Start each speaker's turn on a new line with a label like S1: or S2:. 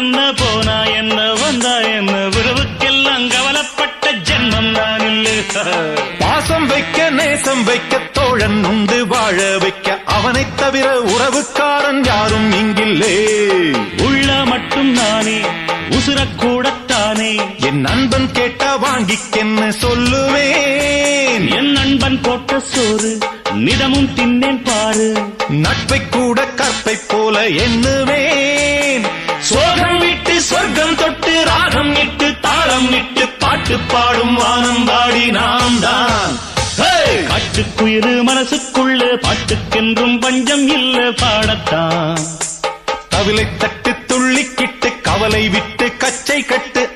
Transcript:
S1: என்ன போனா என்ன வந்தா என்ன உறவுக்கெல்லாம் கவலைப்பட்ட ஜென்மம் நான் இல்லை.
S2: பாசம் வைக்க நேசம் வைக்க தோழன் உண்டு வாழ வைக்க அவனைத் தவிர உறவுக்காரன் யாரும் இங்கில்லே.
S1: உள்ள மட்டும் நானே உசுரக்கூடத்தானே
S2: என் நண்பன் கேட்டா வாங்கிக்கென்னு சொல்லுவேன்.
S1: என் நண்பன் போட்ட சோறு நிதமும் தின்னேன் பாரு.
S2: நட்பை கூட கற்பை போல எண்ணுவேன்.
S1: சோகம் விட்டு சொர்க்கம் தொட்டு ராகம் இட்டு தாளம் இட்டு பாட்டு பாடும் வானம் பாடி நாம் தான். காட்டுக்குயிரு மனசுக்குள்ள பாட்டுக்கென்றும் பஞ்சம் இல்ல பாடத்தான்.
S2: கவிலை தட்டு துள்ளிக்கிட்டு கவலை விட்டு கச்சை கட்டு